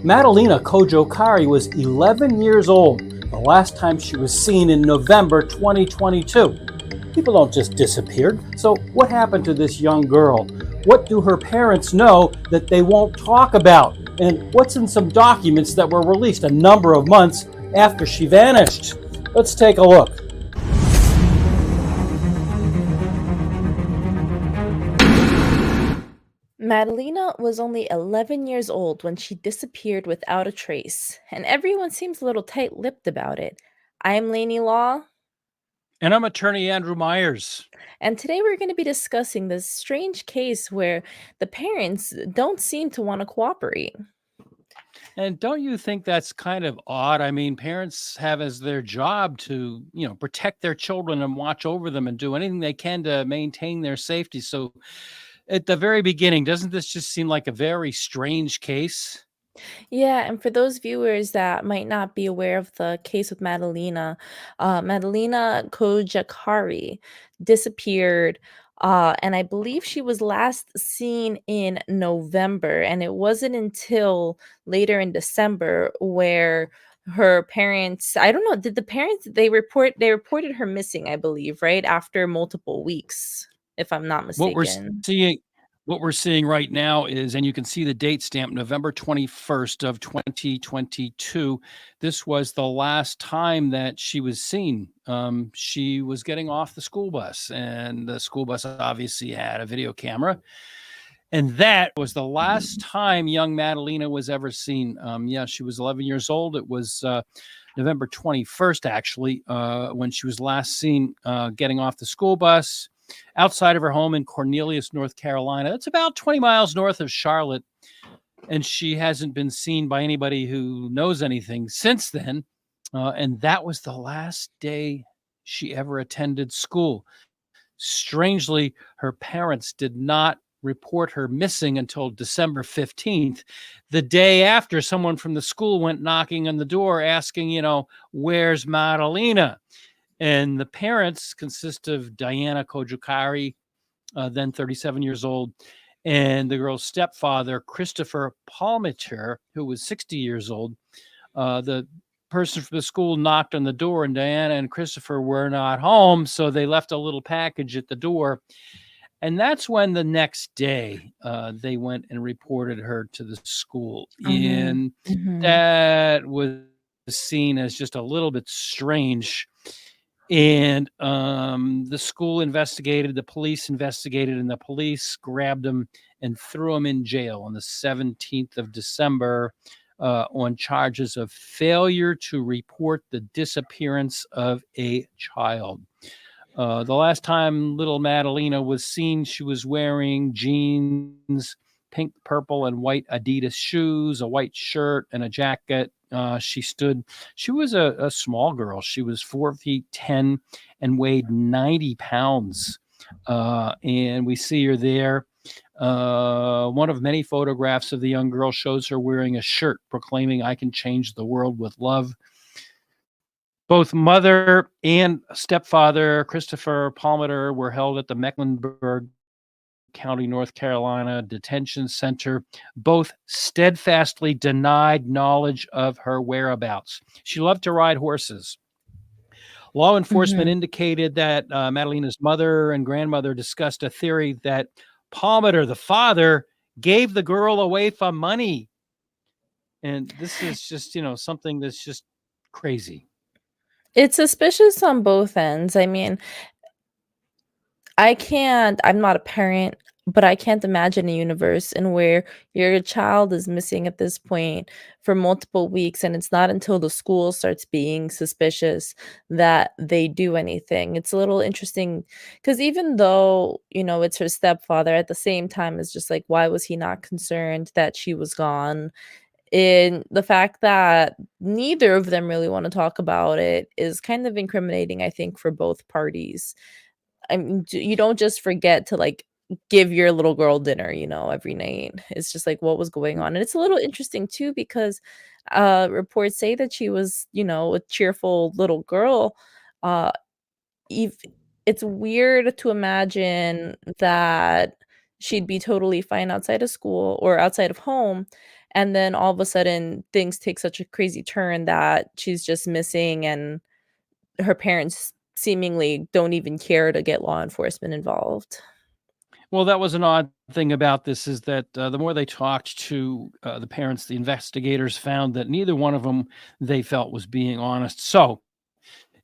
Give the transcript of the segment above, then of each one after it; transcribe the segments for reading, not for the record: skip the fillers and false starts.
Madalena Kojokari was 11 years old the last time she was seen in November 2022. People don't just disappear. So, what happened to this young girl? What do her parents know that they won't talk about? And what's in some documents that were released a number of months after she vanished? Let's take a look. Madalena was only 11 years old when she disappeared without a trace, and everyone seems a little tight lipped about it. I'm Lainey Law, And I'm attorney Andrew Myers. and today we're going to be discussing this strange case where the parents don't seem to want to cooperate. And don't you think that's kind of odd? I mean, parents have as their job to, protect their children and watch over them and do anything they can to maintain their safety. So, at the very beginning, doesn't this just seem like a very strange case? Yeah, and for those viewers that might not be aware of the case with Madalena, Madalena Kojakari disappeared, and I believe she was last seen in November, and it wasn't until later in December where her parents, I don't know, did the parents they reported her missing, I believe, right? After multiple weeks, if I'm not What we're mistaken. seeing what we're seeing right now is, and you can see the date stamp, November 21st of 2022. This was the last time that she was seen. She was getting off the school bus, and the school bus obviously had a video camera. And that was the last time young Madalena was ever seen. Yeah, she was 11 years old. It was November 21st, actually, when she was last seen getting off the school bus outside of her home in Cornelius, North Carolina. It's about 20 miles north of Charlotte. And she hasn't been seen by anybody who knows anything since then. And that was the last day she ever attended school. Strangely, her parents did not report her missing until December 15th, the day after someone from the school went knocking on the door asking, where's Madalena? And the parents consist of Diana Kojukari, then 37 years old, and the girl's stepfather, Christopher Palmiter, who was 60 years old. The person from the school knocked on the door, and Diana and Christopher were not home, so they left a little package at the door. And that's when the next day they went and reported her to the school. Mhm, And mhm. that was seen as just a little bit strange. And the school investigated, the police investigated, and the police grabbed him and threw him in jail on the 17th of December on charges of failure to report the disappearance of a child. The last time little Madalena was seen, she was wearing jeans, pink, purple, and white Adidas shoes, a white shirt, and a jacket. She was a small girl. She was 4 feet 10 and weighed 90 pounds. And we see her there. One of many photographs of the young girl shows her wearing a shirt proclaiming, "I can change the world with love." Both mother and stepfather, Christopher Palmer, were held at the Mecklenburg County, North Carolina detention center. Both steadfastly denied knowledge of her whereabouts. She loved to ride horses. Law enforcement Mhm. indicated that Madalena's mother and grandmother discussed a theory that Palmer, the father, gave the girl away for money. And this is just, something that's just crazy. It's suspicious on both ends. I mean, I'm not a parent, but I can't imagine a universe in where your child is missing at this point for multiple weeks, and it's not until the school starts being suspicious that they do anything. It's a little interesting because even though, it's her stepfather, at the same time, it's just like, why was he not concerned that she was gone? And the fact that neither of them really wanna talk about it is kind of incriminating, I think, for both parties. I mean, you don't just forget to, like, give your little girl dinner, every night. It's just like, what was going on? And it's a little interesting too because, reports say that she was, a cheerful little girl. Uh, eve It's weird to imagine that she'd be totally fine outside of school or outside of home, and then all of a sudden things take such a crazy turn that she's just missing, and her parents seemingly don't even care to get law enforcement involved. Well, that was an odd thing about this is that the more they talked to the parents, the investigators found that neither one of them they felt was being honest. So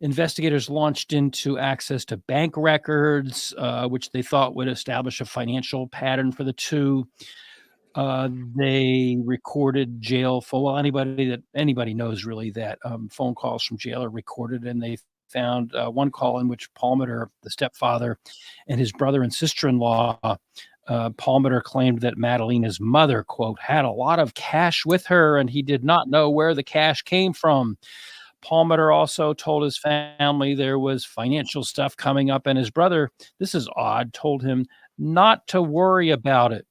investigators launched into access to bank records, which they thought would establish a financial pattern for the two. They recorded jail for well, anybody knows really that phone calls from jail are recorded, and they found one call in which Palmer, the stepfather, and his brother and sister-in-law. Palmer claimed that Madalena's mother, quote, had a lot of cash with her, and he did not know where the cash came from. Palmer also told his family there was financial stuff coming up, and his brother, this is odd, told him not to worry about it.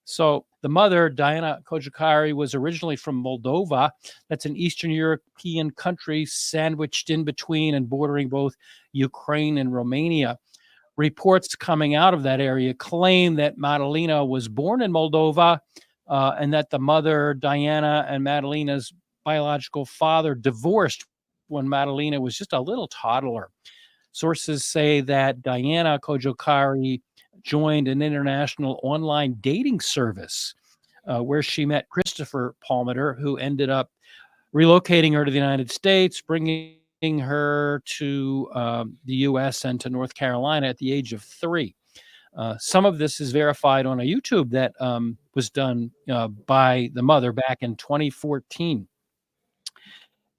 So the mother, Diana Kojukari, was originally from Moldova. That's an Eastern European country sandwiched in between and bordering both Ukraine and Romania. Reports coming out of that area claim that Madalena was born in Moldova and that the mother, Diana, and Madalena's biological father divorced when Madalena was just a little toddler. Sources say that Diana Kojokari joined an international online dating service where she met Christopher Palmer, who ended up relocating her to the United States, bringing her to the U.S. and to North Carolina at the age of 3. Some of this is verified on a YouTube that was done by the mother back in 2014.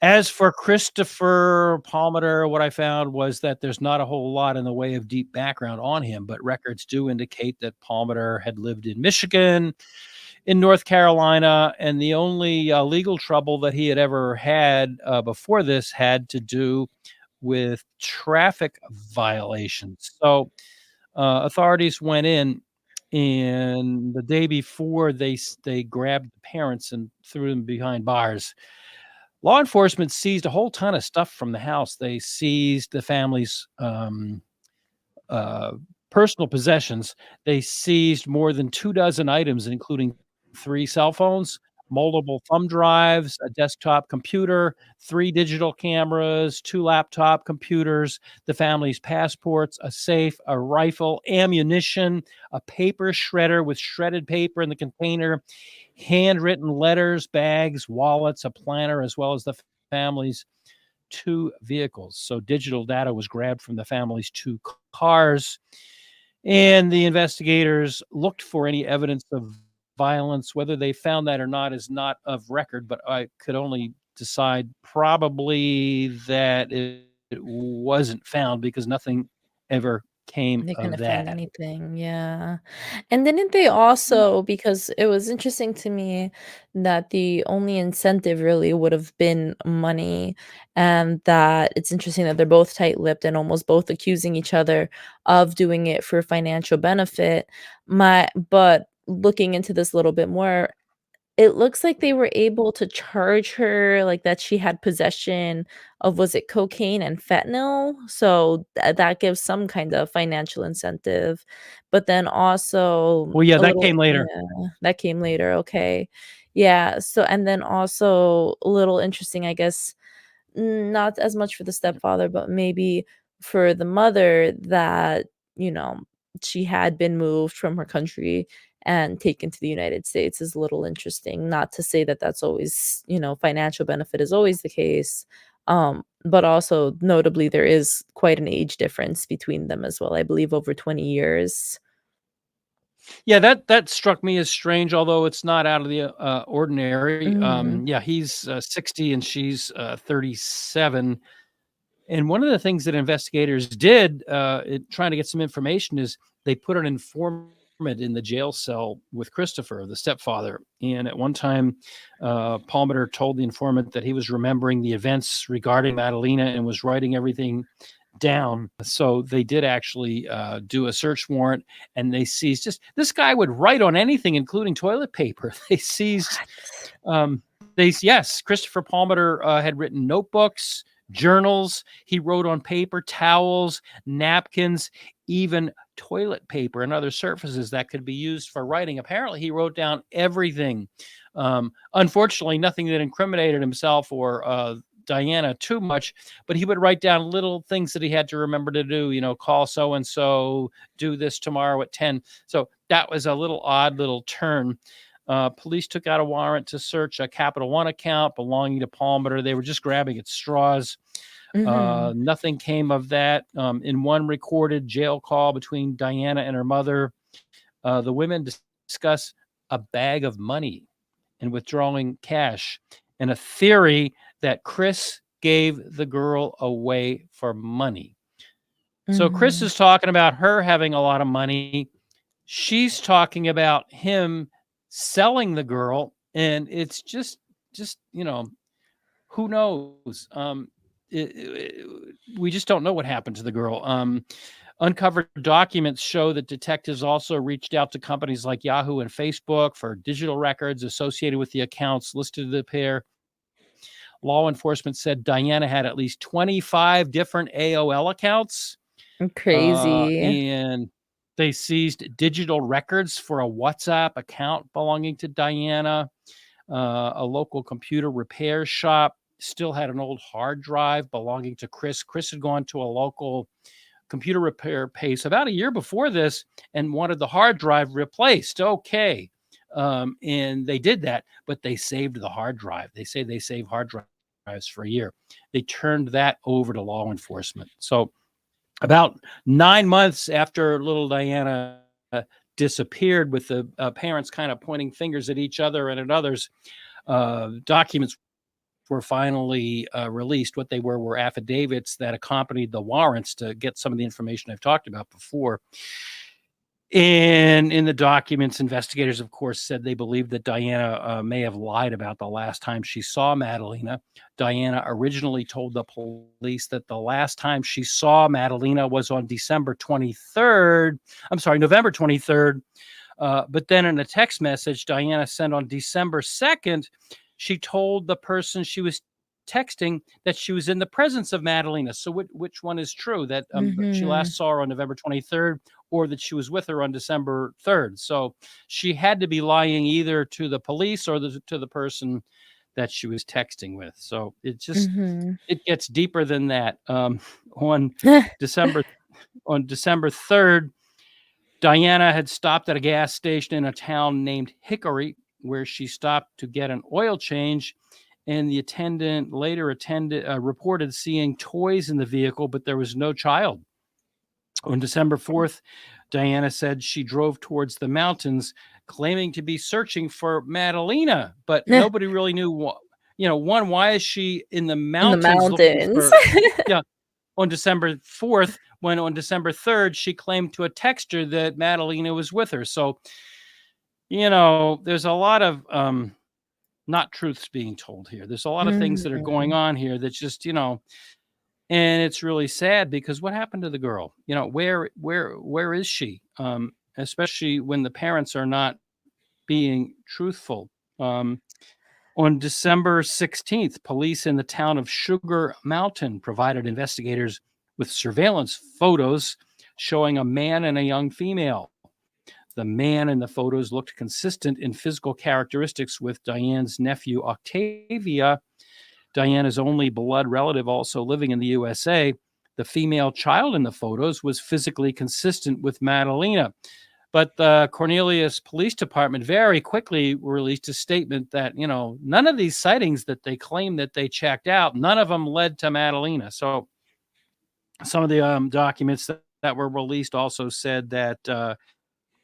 As for Christopher Palmer, what I found was that there's not a whole lot in the way of deep background on him, but records do indicate that Palmer had lived in Michigan, in North Carolina, and the only legal trouble that he had ever had before this had to do with traffic violations. So authorities went in, and the day before they grabbed the parents and threw them behind bars. Law enforcement seized a whole ton of stuff from the house. They seized the family's uh, personal possessions. They seized more than 2 dozen items, including 3 cell phones, multiple thumb drives, a desktop computer, 3 digital cameras, 2 laptop computers, the family's passports, a safe, a rifle, ammunition, a paper shredder with shredded paper in the container, handwritten letters, bags, wallets, a planner, as well as the family's 2 vehicles. So digital data was grabbed from the family's 2 cars, and the investigators looked for any evidence of violence. Whether they found that or not is not of record, but I could only decide probably that it wasn't found because nothing ever came They of couldn't find that. anything, yeah. And didn't they also, because it was interesting to me that the only incentive really would have been money, and that it's interesting that they're both tight-lipped and almost both accusing each other of doing it for financial benefit. But looking into this a little bit more, it looks like they were able to charge her, like, that she had possession of, was it cocaine and fentanyl? So, that gives some kind of financial incentive, but then also Well, yeah, a that little, came later. yeah, that came later, okay. Yeah, so and then also a little interesting, I guess, not as much for the stepfather, but maybe for the mother, that, you know, she had been moved from her country and taken to the United States, is a little interesting. Not to say that that's always, financial benefit is always the case, but also notably there is quite an age difference between them as well. I believe over 20 years. Yeah, that struck me as strange, although it's not out of the ordinary. Mhm. Yeah, he's 60 and she's 37. And one of the things that investigators did, trying to get some information, is they put an informant in the jail cell with Christopher, the stepfather. And at one time, Palmer told the informant that he was remembering the events regarding Madalena and was writing everything down. So they did actually do a search warrant, and they seized just this guy would write on anything, including toilet paper. They seized What? um, yes, Christopher Palmer had written notebooks, journals. He wrote on paper, towels, napkins, even toilet paper and other surfaces that could be used for writing. Apparently, he wrote down everything. Unfortunately, nothing that incriminated himself or Diana too much, but he would write down little things that he had to remember to do, call so and so, do this tomorrow at 10. So that was a little odd little turn. Police took out a warrant to search a Capital One account belonging to Palmer. They were just grabbing at straws. Mhm. Nothing came of that. In one recorded jail call between Diana and her mother, the women discuss a bag of money and withdrawing cash, and a theory that Chris gave the girl away for money. So Chris Mhm. is talking about her having a lot of money. She's talking about him selling the girl, and it's just who knows? We just don't know what happened to the girl. Uncovered documents show that detectives also reached out to companies like Yahoo and Facebook for digital records associated with the accounts listed to the pair. Law enforcement said Diana had at least 25 different AOL accounts, Crazy. and they seized digital records for a WhatsApp account belonging to Diana. A local computer repair shop still had an old hard drive belonging to Chris. Chris had gone to a local computer repair place about a year before this and wanted the hard drive replaced. Okay. And they did that, but they saved the hard drive. They say they save hard drives for a year. They turned that over to law enforcement. So about 9 months after little Diana disappeared, with the parents kind of pointing fingers at each other and at others, documents were finally released. What they were affidavits that accompanied the warrants to get some of the information I've talked about before. And in the documents, investigators, of course, said they believed that Diana may have lied about the last time she saw Madalena. Diana originally told the police that the last time she saw Madalena was on December 23rd. I'm sorry, November 23rd. But then in a text message Diana sent on December 2nd, she told the person she was texting that she was in the presence of Madalena. So which one is true? That she Mhm. last saw her on November 23rd, or that she was with her on December 3rd. So she had to be lying either to the police or to the person that she was texting with. So Mhm. it gets deeper than that. On December on December 3rd, Diana had stopped at a gas station in a town named Hickory, where she stopped to get an oil change. And the attendant later reported seeing toys in the vehicle, but there was no child. On December 4th, Diana said she drove towards the mountains, claiming to be searching for Madalena, but nobody really knew what. One, why is she in the In the mountains looking mountains. for? Yeah, on December 4th, when on December 3rd, she claimed to a texter that Madalena was with her. So, there's a lot of not truths being told here. There's a lot of things that are going Mhm. on here that's just, and it's really sad because what happened to the girl? Where is she? Especially when the parents are not being truthful. Um, on December 16th, police in the town of Sugar Mountain provided investigators with surveillance photos showing a man and a young female. The man in the photos looked consistent in physical characteristics with Diane's nephew, Octavia, Diana's only blood relative, also living in the USA. The female child in the photos was physically consistent with Madalena. But the Cornelius Police Department very quickly released a statement that, none of these sightings that they claim that they checked out, none of them led to Madalena. So some of the documents that were released also said that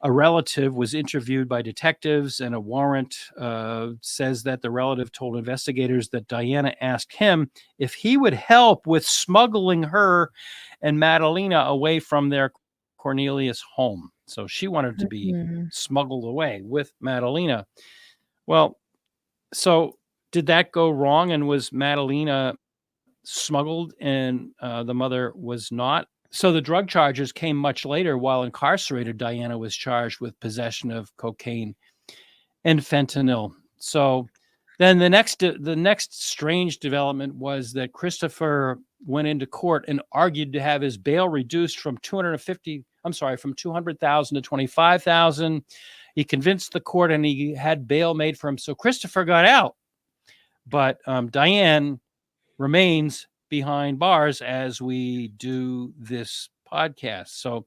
a relative was interviewed by detectives, and a warrant says that the relative told investigators that Diana asked him if he would help with smuggling her and Madalena away from their Cornelius home. So she wanted to be Mhm. smuggled away with Madalena. Well, so did that go wrong? And was Madalena smuggled and the mother was not? So the drug charges came much later. While incarcerated, Diana was charged with possession of cocaine and fentanyl. So then the next strange development was that Christopher went into court and argued to have his bail reduced from 250, I'm sorry, from 200,000 to 25,000. he convinced the court and he had bail made for him. So Christopher got out, but Diane remains behind bars as we do this podcast. So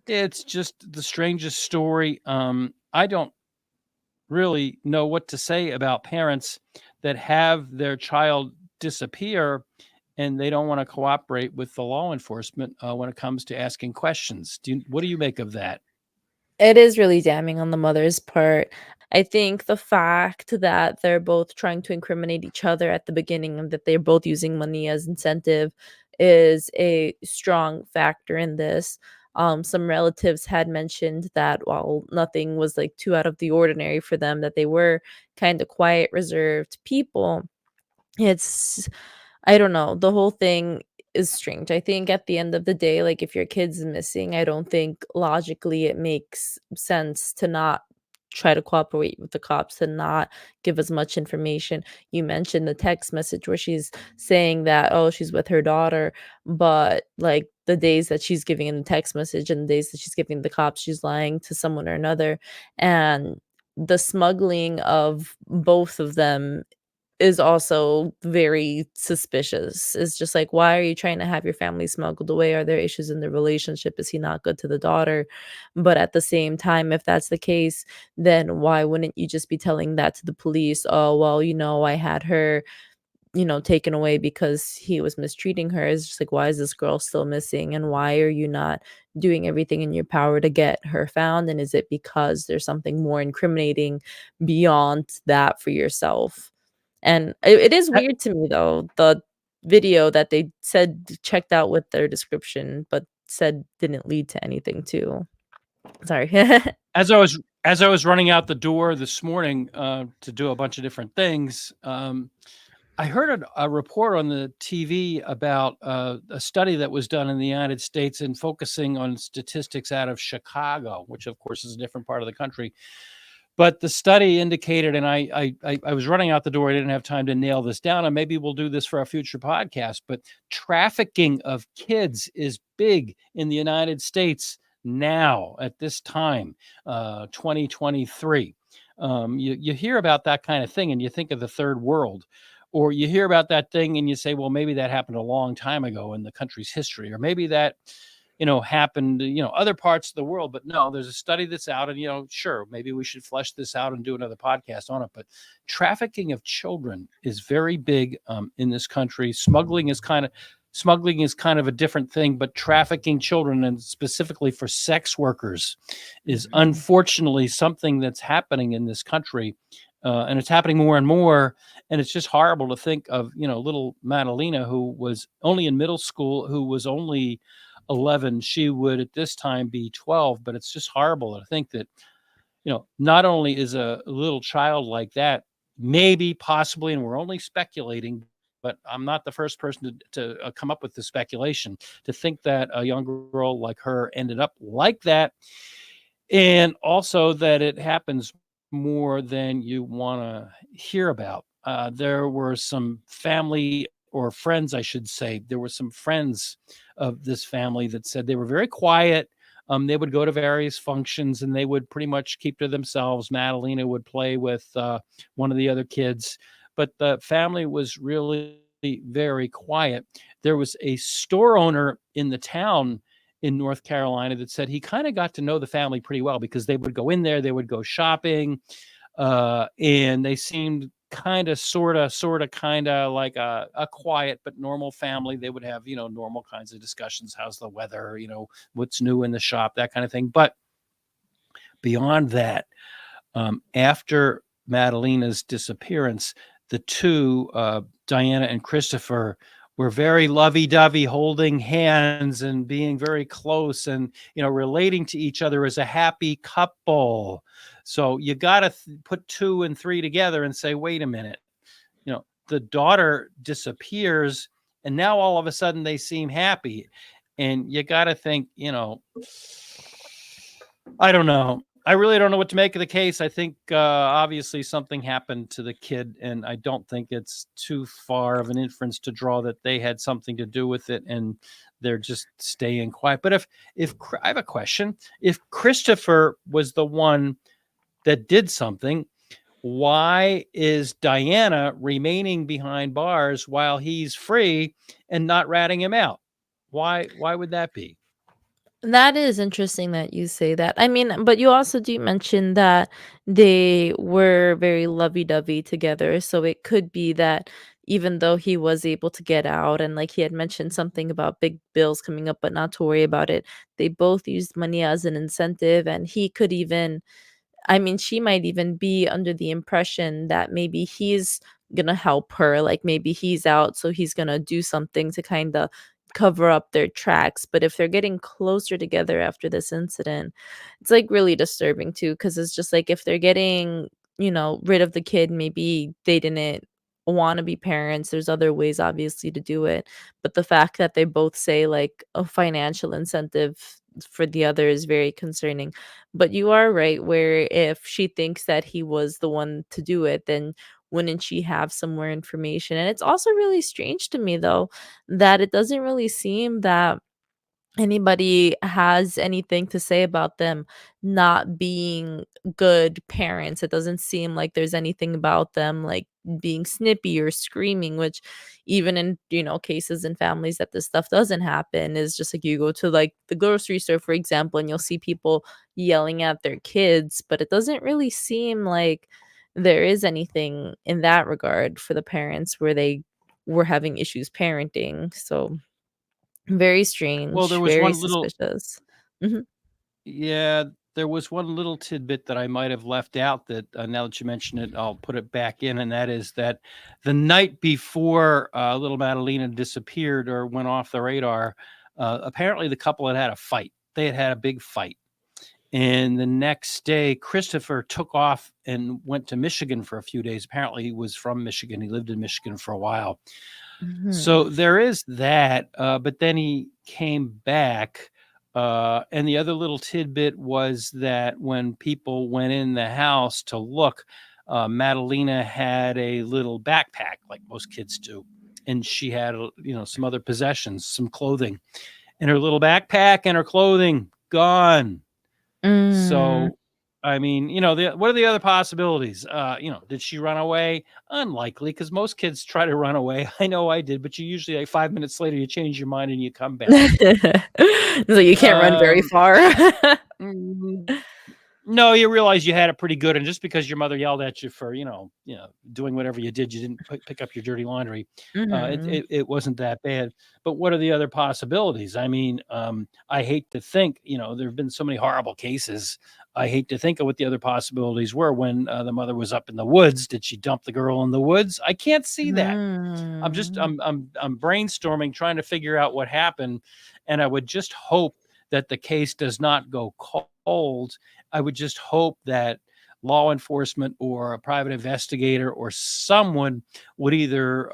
it's just the strangest story. I don't really know what to say about parents that have their child disappear and they don't want to cooperate with the law enforcement when it comes to asking questions. What do you make of that? It is really damning on the mother's part. I think the fact that they're both trying to incriminate each other at the beginning and that they're both using money as incentive is a strong factor in this. Some relatives had mentioned that while nothing was like too out of the ordinary for them, that they were kind of quiet, reserved people. It's I don't know, the whole thing is strange. I think at the end of the day, like, if your kid's missing, I don't think logically it makes sense to not try to cooperate with the cops, to not give as much information. You mentioned the text message where she's saying that, oh, she's with her daughter, but, like, the days that she's giving in the text message and the days that she's giving the cops, she's lying to someone or another, and the smuggling of both of them is also very suspicious. It's just like, why are you trying to have your family smuggled away? Are there issues in the relationship? Is he not good to the daughter? But at the same time, if that's the case, then why wouldn't you just be telling that to the police? Oh, well, I had her, taken away because he was mistreating her. It's just like, why is this girl still missing? And why are you not doing everything in your power to get her found? And is it because there's something more incriminating beyond that for yourself? And it is A- weird to me though, the video that they said checked out with their description, but said didn't lead to anything too. Sorry. As I was running out the door this morning to do a bunch of different things, I heard a report on the TV about a study that was done in the United States and focusing on statistics out of Chicago, which of course is a different part of the country. But the study indicated, and I was running out the door. I didn't have time to nail this down, and maybe we'll do this for a future podcast. But trafficking of kids is big in the United States now at this time, 2023. You hear about that kind of thing, and you think of the third world, or you hear about that thing, and you say, well, maybe that happened a long time ago in the country's history, or maybe that happened, other parts of the world. But no, there's a study that's out, and, sure, maybe we should flesh this out and do another podcast on it. But trafficking of children is very big in this country. Smuggling is kind of a different thing, but trafficking children, and specifically for sex workers, is unfortunately something that's happening in this country. And it's happening more and more. And it's just horrible to think of, little Madalena, who was only in middle school, who was only 11. She would at this time be 12. But it's just horrible to think that, not only is a little child like that, maybe, possibly, and we're only speculating, but I'm not the first person to come up with the speculation, to think that a young girl like her ended up like that. And also that it happens more than you want to hear about. There were some family, or friends, I should say. There were some friends of this family that said they were very quiet. They would go to various functions and they would pretty much keep to themselves. Madalena would play with one of the other kids, but the family was really very quiet. There was a store owner in the town in North Carolina that said he kind of got to know the family pretty well, because they would go in there, they would go shopping, and they seemed sort of like a quiet but normal family. They would have, normal kinds of discussions. How's the weather? What's new in the shop, that kind of thing. But beyond that, after Madalena's disappearance, the two, Diana and Christopher, were very lovey-dovey, holding hands and being very close, and relating to each other as a happy couple. So you got to put 2 and 3 together and say, wait a minute, the daughter disappears, and now all of a sudden they seem happy, and you got to think, I don't know. I really don't know what to make of the case. I think obviously something happened to the kid, and I don't think it's too far of an inference to draw that they had something to do with it, and they're just staying quiet. But if I have a question, if Christopher was the one that did something. Why is Diana remaining behind bars while he's free and not ratting him out? Why would that be? That is interesting that you say that. I mean, but you also do mention that they were very lovey-dovey together, so it could be that even though he was able to get out and like he had mentioned something about big bills coming up but not to worry about it, they both used money as an incentive and he could even I mean, she might even be under the impression that maybe he's gonna help her, like, maybe he's out, so he's gonna do something to kinda cover up their tracks, but if they're getting closer together after this incident, it's, like, really disturbing too, because it's just, like, if they're getting, rid of the kid, maybe they didn't wanna be parents, there's other ways, obviously, to do it, but the fact that they both say, like, a financial incentive for the other is very concerning. But you are right where if she thinks that he was the one to do it, then wouldn't she have some more information? And it's also really strange to me though that it doesn't really seem that anybody has anything to say about them not being good parents. It doesn't seem like there's anything about them like being snippy or screaming, which even in, cases in families that this stuff doesn't happen is just like you go to like the grocery store, for example, and you'll see people yelling at their kids, but it doesn't really seem like there is anything in that regard for the parents where they were having issues parenting. So very Well, there strange, was very one little suspicious. Mhm. Yeah, there was one little tidbit that I might have left out that, now that you mention it, I'll put it back in, and that is that the night before, little Madalena disappeared or went off the radar, apparently the couple had had a fight. They had had a big fight, and the next day, Christopher took off and went to Michigan for a few days. Apparently, he was from Michigan. He lived in Michigan for a while. Mhm. So there is that, but then he came back. And the other little tidbit was that when people went in the house to look, Madalena had a little backpack like most kids do. And she had, some other possessions, some clothing, and her little backpack and her clothing gone. Mm. So, I mean, what are the other possibilities? Did she run away? Unlikely, because most kids try to run away. I know I did, but you usually like 5 minutes later you change your mind and you come back. So you can't run very Um, far. mm, no, you realize you had it pretty good, and just because your mother yelled at you for, doing whatever you did, you didn't pick up your dirty laundry. Mhm. It wasn't that bad. But what are the other possibilities? I mean, I hate to think, there have been so many horrible cases. I hate to think of what the other possibilities were when the mother was up in the woods. Did she dump the girl in the woods? I can't see that. I'm just Mm. I'm brainstorming, trying to figure out what happened, and I would just hope that the case does not go cold. I would just hope that law enforcement or a private investigator or someone would either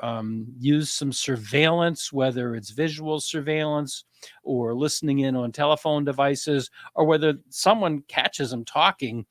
use some surveillance, whether it's visual surveillance or listening in on telephone devices, or whether someone catches them talking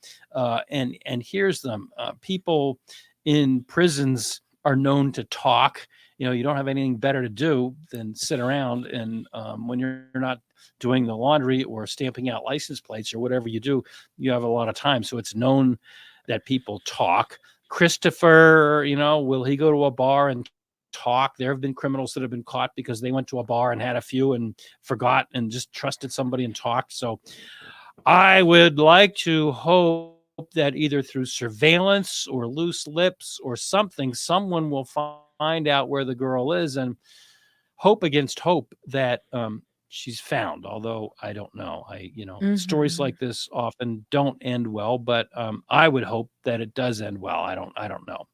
and hears them. People in prisons are known to talk. You don't have anything better to do than sit around, and when you're not doing the laundry or stamping out license plates or whatever you do, you have a lot of time. So it's known that people talk. Christopher, will he go to a bar and talk? There have been criminals that have been caught because they went to a bar and had a few and forgot and just trusted somebody and talked. So I would like to hope that either through surveillance or loose lips or something, someone will find out where the girl is, and hope against hope that she's found. Although I don't know. Stories Mhm. like this often don't end well, but I would hope that it does end well. I don't know.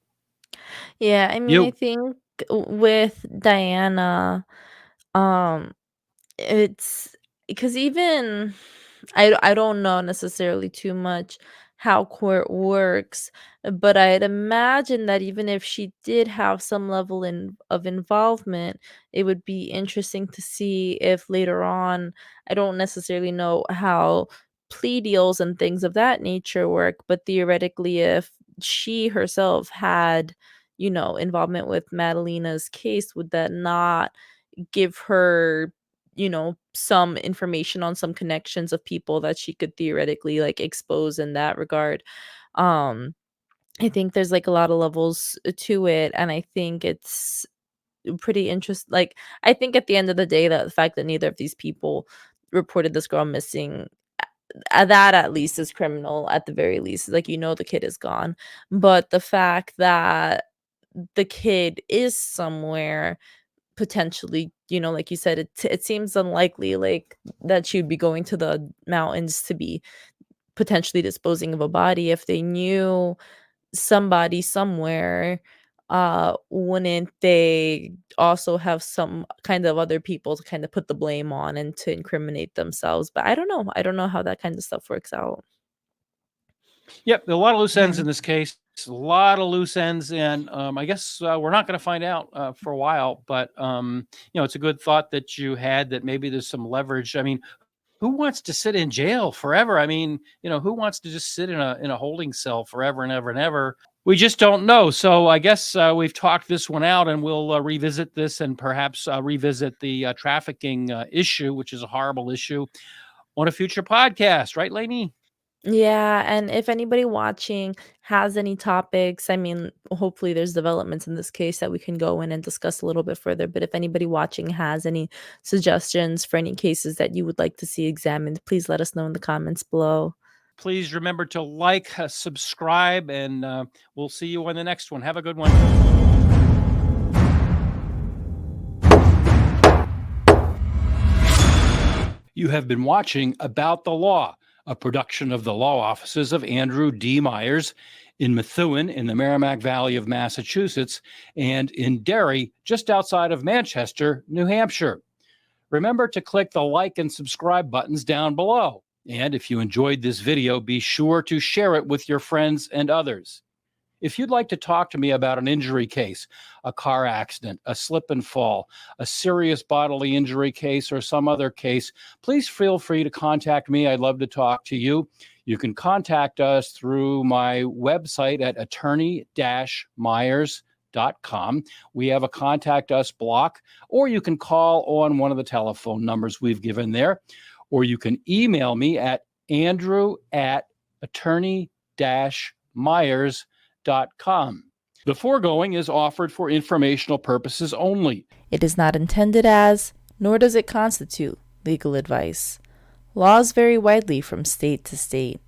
Yeah, I mean, I You think with Diana, um it's because even I don't know necessarily too much how court works, but I'd imagine that even if she did have some level of involvement, it would be interesting to see if later on, I don't necessarily know how plea deals and things of that nature work, but theoretically, if she herself had, involvement with Madalena's case, would that not give her some information on some connections of people that she could theoretically like expose in that regard. Um, I think there's, like, a lot of levels to it, and I think it's pretty like, I think at the end of the day that the fact that neither of these people reported this girl missing, that at least is criminal at the very least, like, the kid is gone, but the fact that the kid is somewhere potentially, like you said, it seems unlikely, like, that she would be going to the mountains to be potentially disposing of a body. If they knew somebody somewhere, wouldn't they also have some kind of other people to kind of put the blame on and to incriminate themselves? But I don't know how that kind of stuff works out. Yep, a lot of loose ends Mhm. in this case. A lot of loose ends, and I guess we're not going to find out for a while. But it's a good thought that you had that maybe there's some leverage. I mean, who wants to sit in jail forever? I mean, who wants to just sit in a holding cell forever and ever and ever? We just don't know. So I guess we've talked this one out, and we'll revisit this and perhaps revisit the trafficking issue, which is a horrible issue, on a future podcast. Right, Lainey? Yeah, and if anybody watching has any topics, I mean, hopefully there's developments in this case that we can go in and discuss a little bit further. But if anybody watching has any suggestions for any cases that you would like to see examined, please let us know in the comments below. Please remember to like, subscribe, and we'll see you on the next one. Have a good one. You have been watching About the Law, a production of the law offices of Andrew D. Myers in Methuen in the Merrimack Valley of Massachusetts and in Derry, just outside of Manchester, New Hampshire. Remember to click the like and subscribe buttons down below. And if you enjoyed this video, be sure to share it with your friends and others. If you'd like to talk to me about an injury case, a car accident, a slip and fall, a serious bodily injury case, or some other case, please feel free to contact me. I'd love to talk to you. You can contact us through my website at attorney-myers.com. We have a contact us block, or you can call on one of the telephone numbers we've given there, or you can email me at andrew@attorney-myers.com. The foregoing is offered for informational purposes only. It is not intended as, nor does it constitute, legal advice. Laws vary widely from state to state.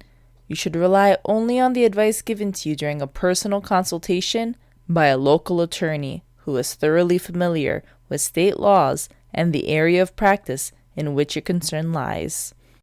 You should rely only on the advice given to you during a personal consultation by a local attorney who is thoroughly familiar with state laws and the area of practice in which your concern lies.